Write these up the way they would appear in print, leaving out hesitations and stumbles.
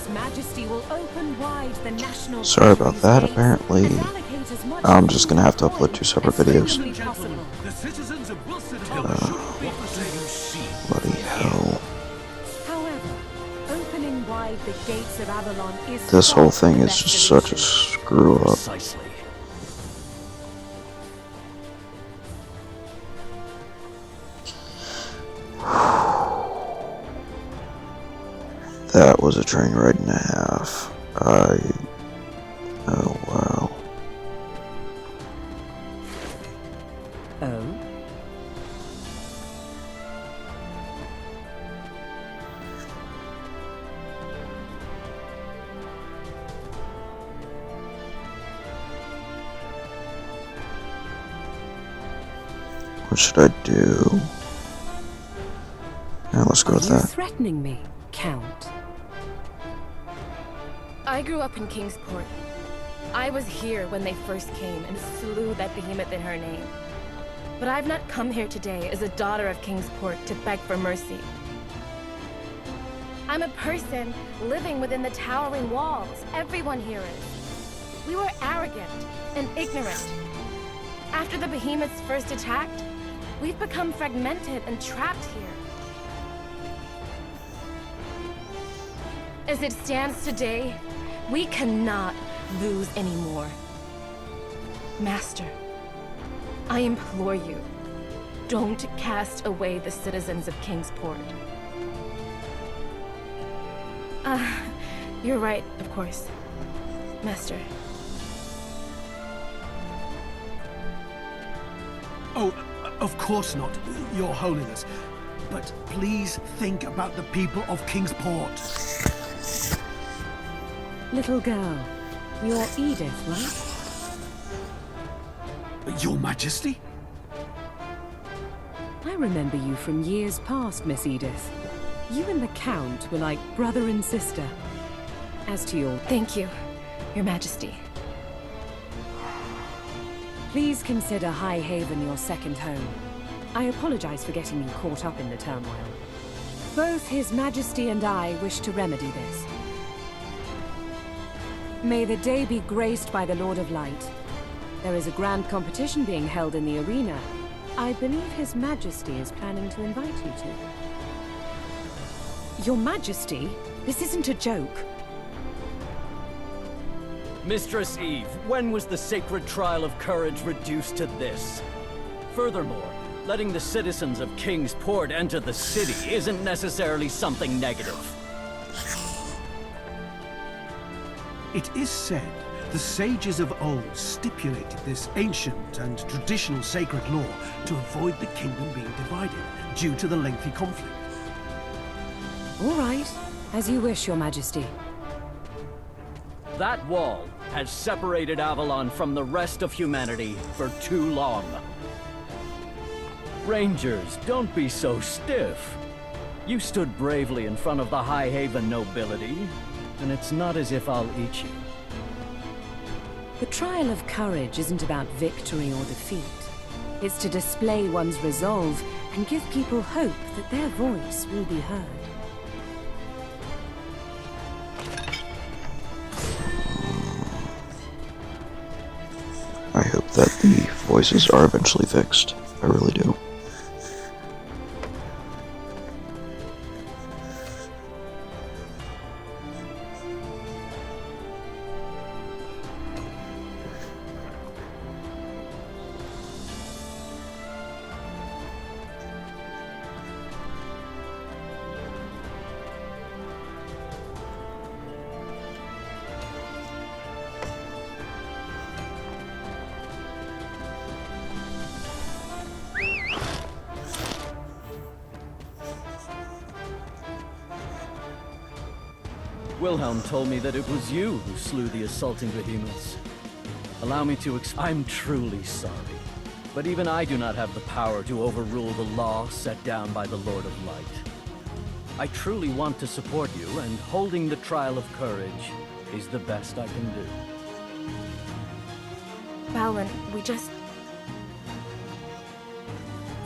His Majesty will open wide the national. Sorry about that. Apparently, I'm just gonna have to upload 2 separate videos. Bloody hell. However, opening wide the gates of Avalon is This whole thing is just such a screw up. Precisely. That was a train ride and a half. Oh wow. Oh? What should I do? Yeah, let's go with Are you that. threatening me, Count? I grew up in Kingsport. I was here when they first came and slew that behemoth in her name. But I've not come here today as a daughter of Kingsport to beg for mercy. I'm a person living within the towering walls. Everyone here is. We were arrogant and ignorant. After the behemoths first attacked, we've become fragmented and trapped here. As it stands today, we cannot lose anymore. Master, I implore you, don't cast away the citizens of Kingsport. You're right, of course, Master. Oh, of course not, Your Holiness. But please think about the people of Kingsport. Little girl, you're Edith, right? Your Majesty? I remember you from years past, Miss Edith. You and the Count were like brother and sister. As to your... Thank you, Your Majesty. Please consider High Haven your second home. I apologize for getting you caught up in the turmoil. Both His Majesty and I wish to remedy this. May the day be graced by the Lord of Light. There is a grand competition being held in the arena. I believe His Majesty is planning to invite you to. Your Majesty? This isn't a joke. Mistress Eve, when was the sacred trial of courage reduced to this? Furthermore, letting the citizens of Kingsport enter the city isn't necessarily something negative. It is said the sages of old stipulated this ancient and traditional sacred law to avoid the kingdom being divided due to the lengthy conflict. All right. As you wish, Your Majesty. That wall has separated Avalon from the rest of humanity for too long. Rangers, don't be so stiff. You stood bravely in front of the High Haven nobility, and it's not as if I'll eat you. The trial of courage isn't about victory or defeat. It's to display one's resolve and give people hope that their voice will be heard. I hope that the voices are eventually fixed. I really do. Wilhelm told me that it was you who slew the assaulting behemoths. Allow me to I'm truly sorry. But even I do not have the power to overrule the law set down by the Lord of Light. I truly want to support you, and holding the trial of courage is the best I can do. Balin, we just...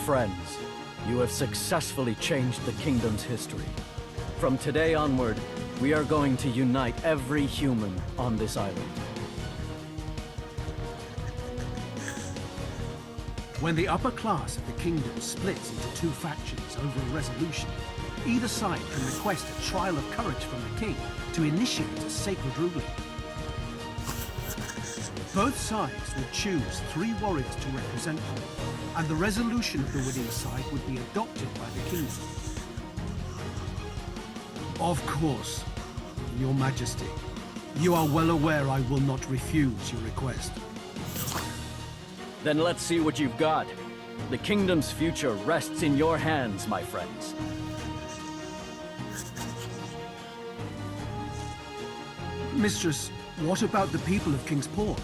Friends, you have successfully changed the kingdom's history. From today onward, We are going to unite every human on this island. When the upper class of the kingdom splits into two factions over a resolution, either side can request a trial of courage from the king to initiate a sacred ruling. Both sides would choose 3 warriors to represent them, and the resolution of the winning side would be adopted by the kingdom. Of course, Your Majesty. You are well aware I will not refuse your request. Then let's see what you've got. The kingdom's future rests in your hands, my friends. Mistress, what about the people of King's Port?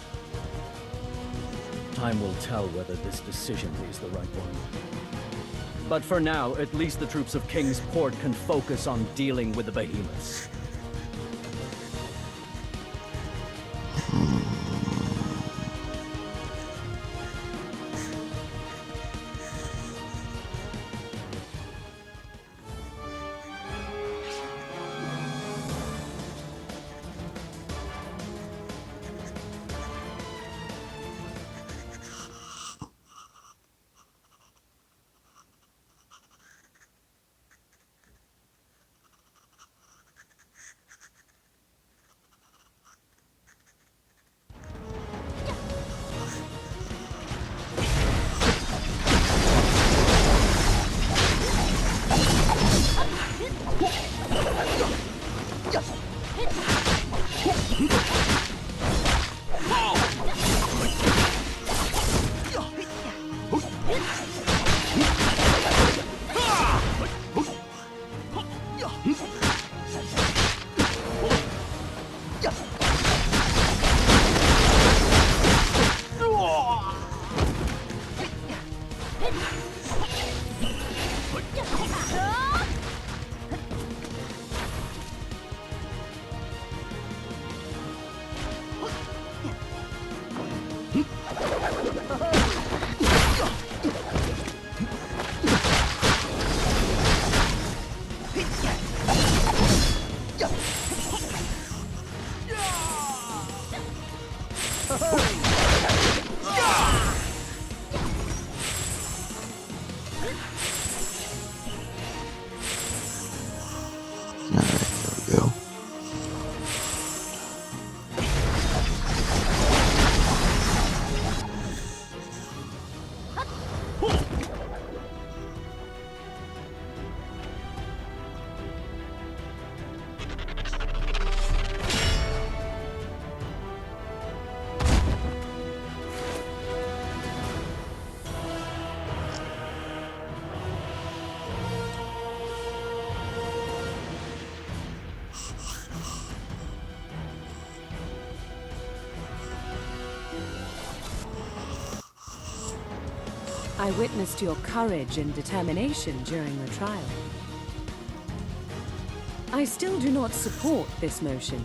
Time will tell whether this decision is the right one. But for now, at least the troops of King's Port can focus on dealing with the behemoths. I witnessed your courage and determination during the trial. I still do not support this motion,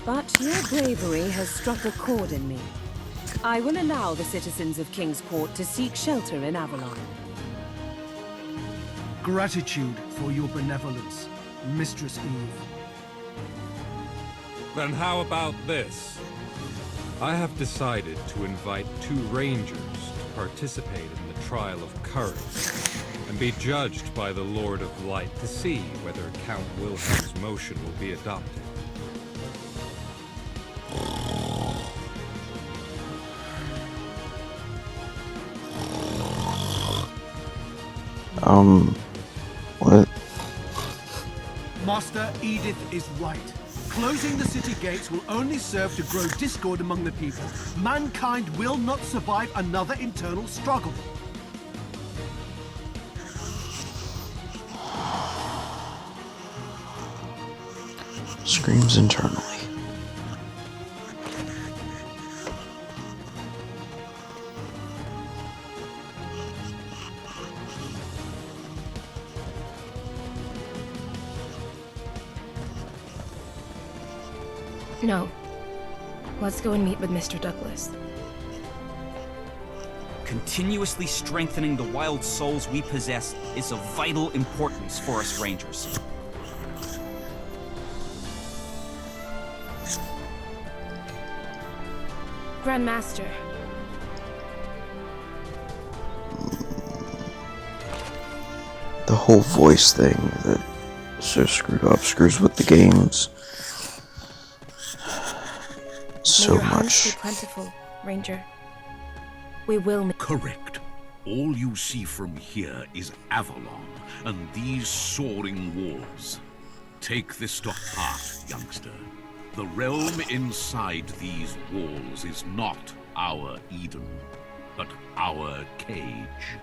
but your bravery has struck a chord in me. I will allow the citizens of King's Port to seek shelter in Avalon. Gratitude for your benevolence, Mistress Eve. Then how about this? I have decided to invite 2 rangers to participate in the trial of courage and be judged by the Lord of Light to see whether Count Wilhelm's motion will be adopted. What? Master Edith is right. Closing the city gates will only serve to grow discord among the people. Mankind will not survive another internal struggle. Screams internally. No. Let's go and meet with Mr. Douglas. Continuously strengthening the wild souls we possess is of vital importance for us Rangers. Grandmaster. The whole voice thing that so screwed up, screws with the games so May your hunts be much. plentiful, Ranger. We will. Correct. All you see from here is Avalon and these soaring walls. Take this to heart, youngster. The realm inside these walls is not our Eden, but our cage.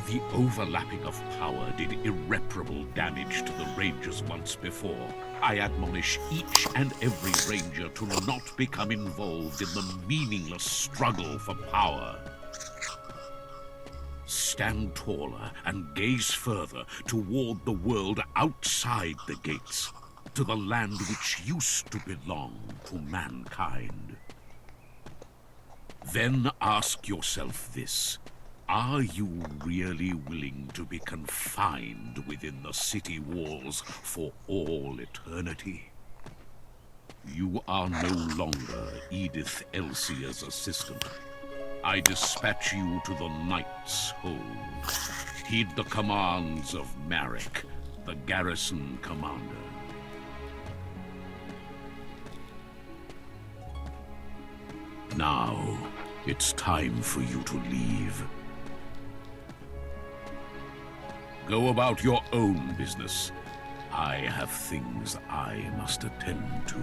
The overlapping of power did irreparable damage to the Rangers once before. I admonish each and every Ranger to not become involved in the meaningless struggle for power. Stand taller and gaze further toward the world outside the gates, to the land which used to belong to mankind. Then ask yourself this. Are you really willing to be confined within the city walls for all eternity? You are no longer Edith Elsier's assistant. I dispatch you to the Knight's Hold. Heed the commands of Marek, the garrison commander. Now, it's time for you to leave. Go about your own business. I have things I must attend to.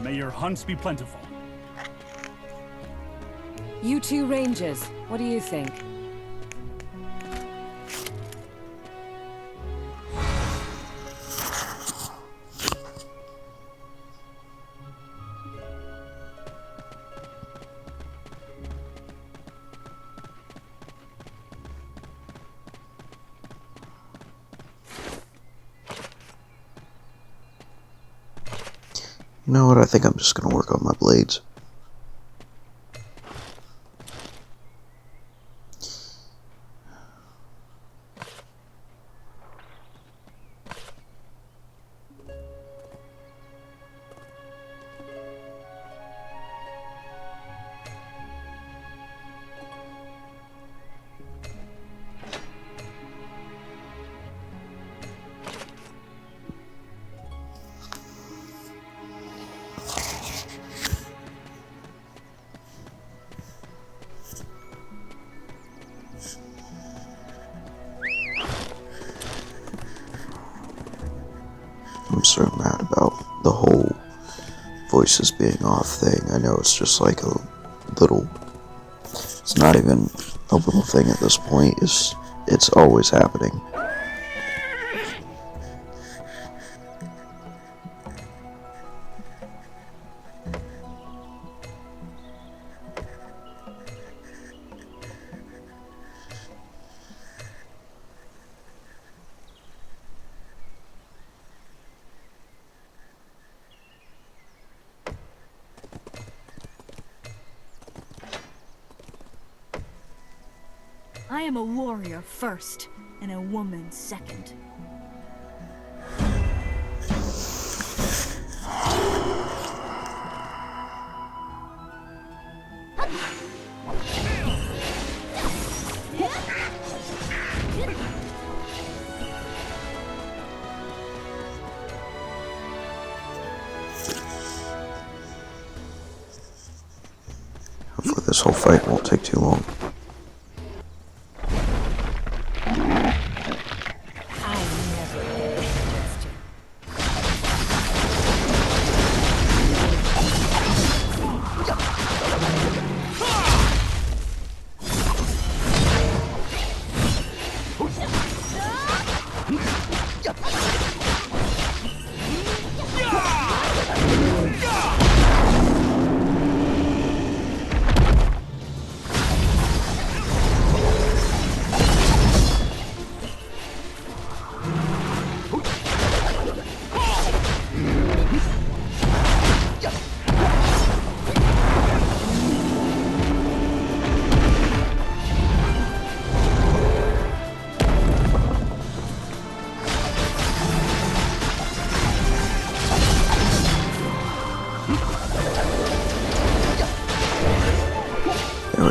May your hunts be plentiful. You two Rangers, what do you think? You know what, I think I'm just gonna work on my blades. I'm so mad about the whole voices being off thing. I know it's just like a little, it's not even a little thing at this point, it's always happening. I am a warrior first, and a woman second. Hopefully this whole fight won't take too long.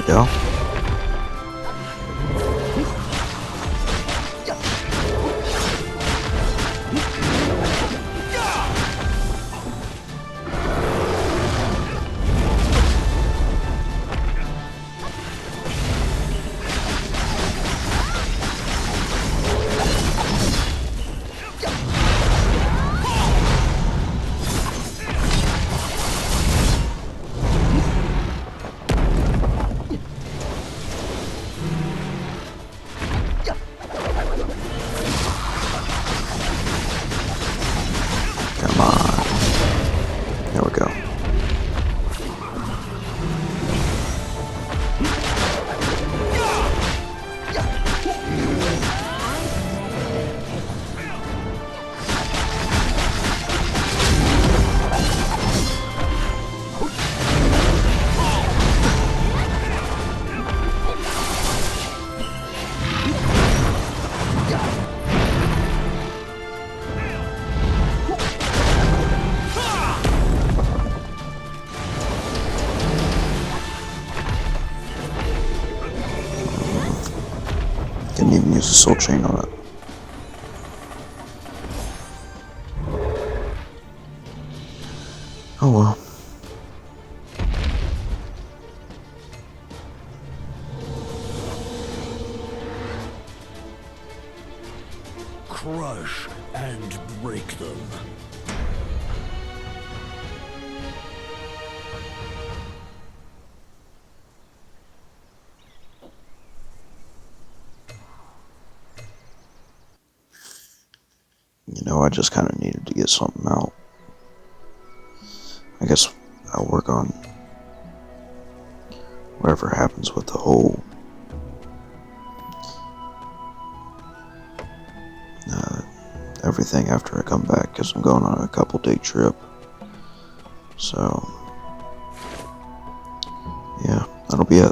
we go. Come on. There we go. Didn't even use a soul chain on it. Oh well. Crush and break them. You know, I just kind of needed to get something out. I guess I'll work on whatever happens with the whole everything after I come back, because I'm going on a couple-day trip. So yeah, that'll be it.